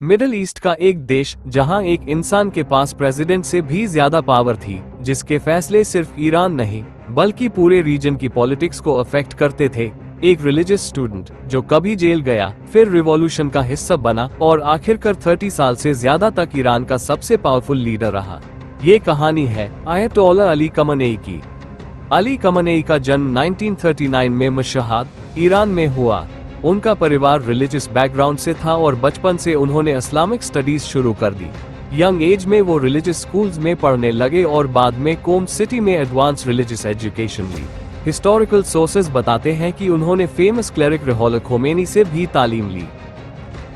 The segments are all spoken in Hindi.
मिडिल ईस्ट का एक देश जहां एक इंसान के पास प्रेसिडेंट से भी ज्यादा पावर थी, जिसके फैसले सिर्फ ईरान नहीं बल्कि पूरे रीजन की पॉलिटिक्स को अफेक्ट करते थे। एक रिलीजियस स्टूडेंट जो कभी जेल गया, फिर रिवॉल्यूशन का हिस्सा बना और आखिरकार 30 साल से ज्यादा तक ईरान का सबसे पावरफुल लीडर रहा। ये कहानी है आयतोल्ला अली खamenei की। अली खamenei का जन्म 1939 में मशहद, ईरान में हुआ। उनका परिवार रिलीजियस बैकग्राउंड से था और बचपन से उन्होंने इस्लामिक स्टडीज शुरू कर दी। यंग एज में वो रिलीजियस स्कूल्स में पढ़ने लगे और बाद में कोम सिटी में एडवांस रिलीजियस एजुकेशन ली। हिस्टोरिकल सोर्सेज बताते हैं कि उन्होंने फेमस क्लेरिक रुहोल्लाह खोमेनी से भी तालीम ली।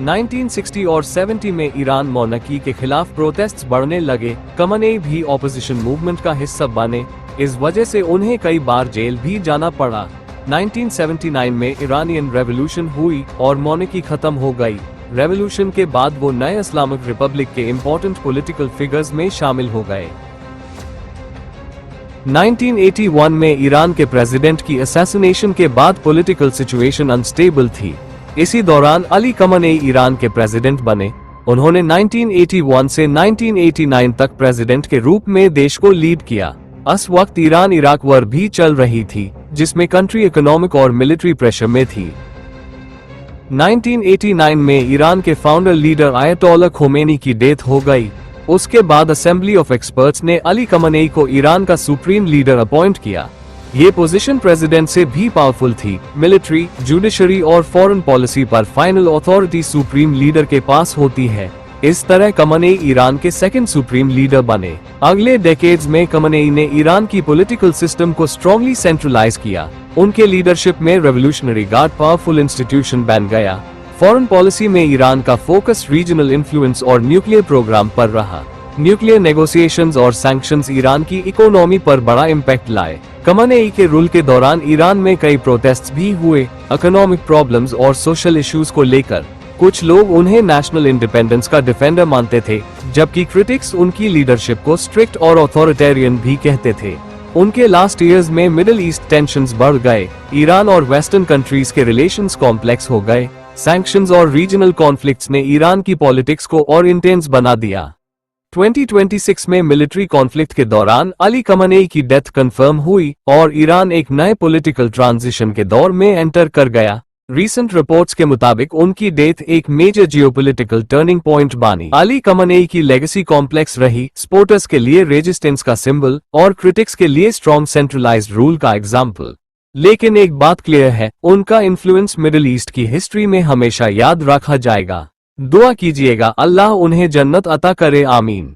1960 और 70 में ईरान मोनार्की के खिलाफ प्रोटेस्ट्स बढ़ने लगे। खamenei भी ऑपोजिशन मूवमेंट का हिस्सा बने, इस वजह से उन्हें कई बार जेल भी जाना पड़ा। 1979 में ईरानियन रेवोल्यूशन हुई और मोनार्की खत्म हो गई। रेवोल्यूशन के बाद वो नए इस्लामिक रिपब्लिक के इम्पोर्टेंट पॉलिटिकल फिगर्स में शामिल हो गए। 1981 में ईरान के प्रेसिडेंट की असैसिनेशन के बाद पॉलिटिकल सिचुएशन अनस्टेबल थी। इसी दौरान अली खamenei ईरान के प्रेसिडेंट बने। उन्होंने 1981 से 1989 तक प्रेसिडेंट के रूप में देश को लीड किया। उस वक्त ईरान इराक वॉर भी चल रही थी, जिसमें कंट्री इकोनॉमिक और मिलिट्री प्रेशर में थी। 1989 में ईरान के फाउंडर लीडर आयतोल्ला खोमेनी की डेथ हो गई। उसके बाद असेंबली ऑफ एक्सपर्ट्स ने अली खamenei को ईरान का सुप्रीम लीडर अपॉइंट किया। ये पोजीशन प्रेसिडेंट से भी पावरफुल थी। मिलिट्री, जुडिशरी और फॉरेन पॉलिसी पर फाइनल अथॉरिटी सुप्रीम लीडर के पास होती है। इस तरह खamenei ईरान के सेकंड सुप्रीम लीडर बने। अगले डेकेड्स में खamenei ने ईरान की पॉलिटिकल सिस्टम को स्ट्रांगली सेंट्रलाइज किया। उनके लीडरशिप में रेवोल्यूशनरी गार्ड पावरफुल इंस्टीट्यूशन बन गया। फॉरेन पॉलिसी में ईरान का फोकस रीजनल इन्फ्लुएंस और न्यूक्लियर प्रोग्राम पर रहा। न्यूक्लियर नेगोशिएशंस और सैंक्शंस ईरान की इकोनॉमी पर बड़ा इम्पैक्ट लाए। खamenei के रूल के दौरान ईरान में कई प्रोटेस्ट्स भी हुए, इकोनॉमिक प्रॉब्लम्स और सोशल इश्यूज को लेकर। कुछ लोग उन्हें नेशनल इंडिपेंडेंस का डिफेंडर मानते थे, जबकि क्रिटिक्स उनकी लीडरशिप को स्ट्रिक्ट और ऑथोरिटेरियन भी कहते थे। उनके लास्ट ईयर्स में मिडिल ईस्ट टेंशंस बढ़ गए। ईरान और वेस्टर्न कंट्रीज के रिलेशंस कॉम्प्लेक्स हो गए। सैंक्शंस और रीजनल कॉन्फ्लिक्ट्स ने ईरान की पॉलिटिक्स को और इंटेंस बना दिया। 2026 में मिलिट्री कॉन्फ्लिक्ट के दौरान अली खamenei की डेथ कंफर्म हुई और ईरान एक नए पॉलिटिकल ट्रांजिशन के दौर में एंटर कर गया। रीसेंट रिपोर्ट्स के मुताबिक उनकी डेथ एक मेजर जियोपॉलिटिकल टर्निंग पॉइंट बनी। अली खamenei की लेगेसी कॉम्प्लेक्स रही, सपोर्टर्स के लिए रेजिस्टेंस का सिंबल और क्रिटिक्स के लिए स्ट्रॉन्ग सेंट्रलाइज्ड रूल का एग्जाम्पल। लेकिन एक बात क्लियर है, उनका इन्फ्लुएंस मिडिल ईस्ट की हिस्ट्री में हमेशा याद रखा जाएगा। दुआ कीजिएगा अल्लाह उन्हें जन्नत अता करे, आमीन।